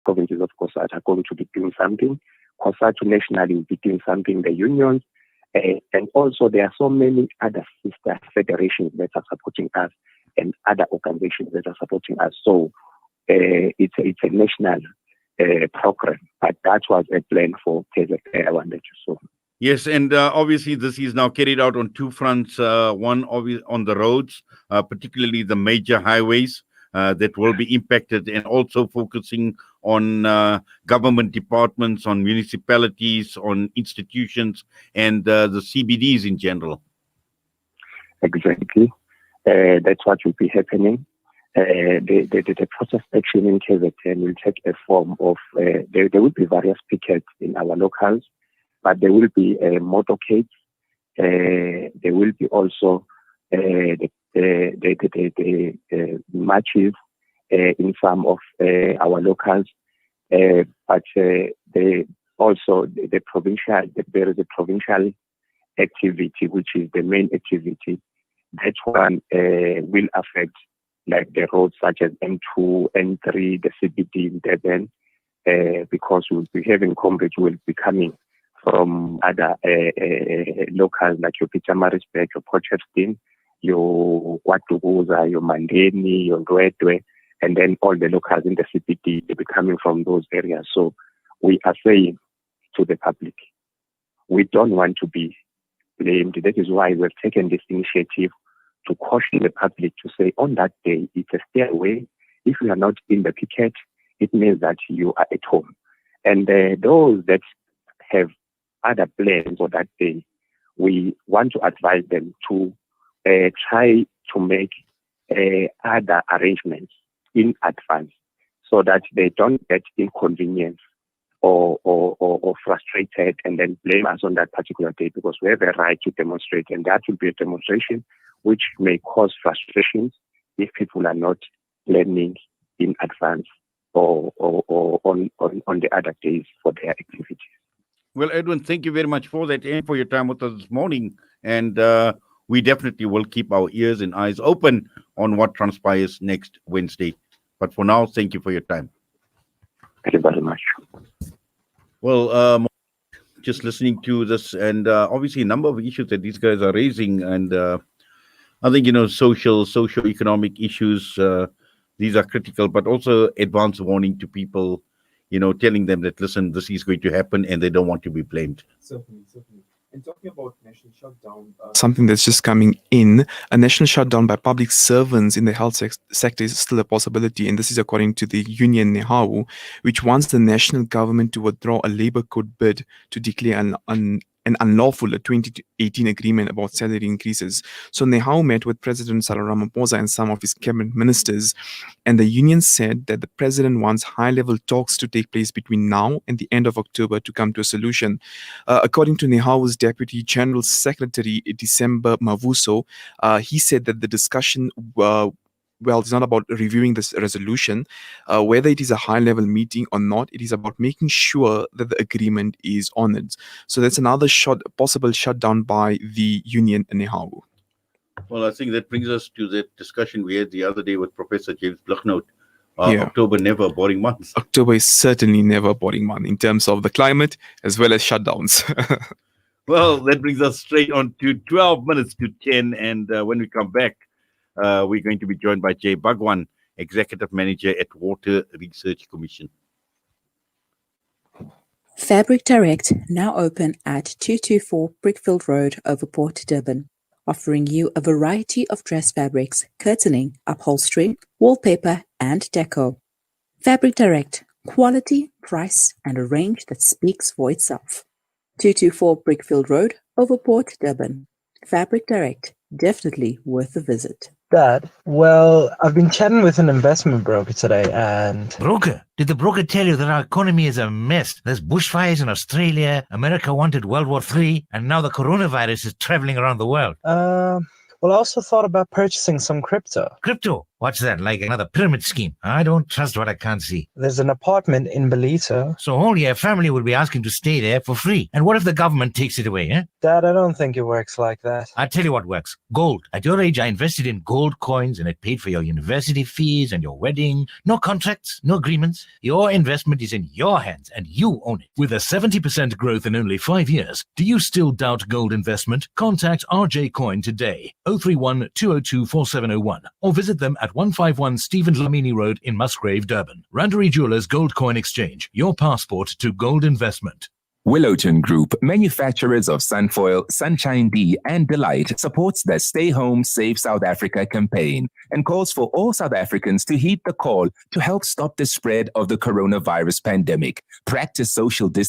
provinces of COSATU are going to be doing something. COSATU nationally will be doing something, the unions, and also there are so many other sister federations that are supporting us and other organizations that are supporting us. So it's a national program, but that was a plan for KZN that you saw. Yes, and obviously this is now carried out on two fronts. One on the roads, particularly the major highways that will be impacted, and also focusing on government departments, on municipalities, on institutions, and the CBDs in general. Exactly. That's what will be happening. The protest action in KZN will take a form of, there will be various pickets in our locals, but there will be motorcades. There will be also the marches in some of our locals. But also the provincial, there is a provincial activity, which is the main activity. That one will affect like the roads such as M2, N3, the CBD in Durban, because we'll be having comrades who will be coming from other locals like your Pietermaritzburg, your Potchefstroom, your KwaDukuza, your Mandeni, your Ndwedwe, and then all the locals in the CBD will be coming from those areas. So we are saying to the public, we don't want to be blamed. That is why we've taken this initiative to caution the public to say on that day, it's a stay away. If you are not in the picket, it means that you are at home. And those that have other plans for that day, we want to advise them to try to make other arrangements in advance so that they don't get inconvenienced or frustrated and then blame us on that particular day, because we have a right to demonstrate, and that will be a demonstration which may cause frustrations if people are not planning in advance or on the other days for their activities. Well, Edwin, thank you very much for that and for your time with us this morning. And we definitely will keep our ears and eyes open on what transpires next Wednesday. But for now, thank you for your time. Thank you very much. Well, just listening to this, and obviously a number of issues that these guys are raising, and I think, socio-economic issues, these are critical, but also advance warning to people, telling them that, listen, this is going to happen and they don't want to be blamed. Certainly. And talking about national shutdown, something that's just coming in, a national shutdown by public servants in the health sector is still a possibility. And this is according to the union NEHAWU, which wants the national government to withdraw a labor code bid to declare an unlawful 2018 agreement about salary increases. So NEHAWU met with President Cyril Ramaphosa and some of his cabinet ministers, and the union said that the president wants high-level talks to take place between now and the end of October to come to a solution. According to NEHAWU's Deputy General Secretary, December Mavuso, he said that the discussion it's not about reviewing this resolution, whether it is a high-level meeting or not. It is about making sure that the agreement is honored. So that's another possible shutdown by the union NEHAWU. Well, I think that brings us to that discussion we had the other day with Professor James Bluchnote. October never a boring month. October is certainly never a boring month in terms of the climate as well as shutdowns. Well, that brings us straight on to 12 minutes to 10. And when we come back, we're going to be joined by Jay Bhagwan, Executive Manager at Water Research Commission. Fabric Direct, now open at 224 Brickfield Road, over Port Durban, offering you a variety of dress fabrics, curtaining, upholstery, wallpaper, and deco. Fabric Direct, quality, price, and a range that speaks for itself. 224 Brickfield Road, over Port Durban. Fabric Direct, definitely worth a visit. Dad, well, I've been chatting with an investment broker today and... Broker? Did the broker tell you that our economy is a mess? There's bushfires in Australia, America wanted World War III, and now the coronavirus is traveling around the world. Well, I also thought about purchasing some crypto. Crypto? What's that, like another pyramid scheme? I don't trust what I can't see. There's an apartment in Belito. So all your family will be asking to stay there for free. And what if the government takes it away, eh? Dad, I don't think it works like that. I'll tell you what works. Gold. At your age, I invested in gold coins and it paid for your university fees and your wedding. No contracts, no agreements. Your investment is in your hands and you own it. With a 70% growth in only 5 years, do you still doubt gold investment? Contact RJ Coin today, 031 202 4701, or visit them at 151 Stephen Lamini Road in Musgrave, Durban. Randery Jewelers Gold Coin Exchange, your passport to gold investment. Willowton Group, manufacturers of Sunfoil, Sunshine D, and Delight, supports the Stay Home, Save South Africa campaign and calls for all South Africans to heed the call to help stop the spread of the coronavirus pandemic, practice social distancing,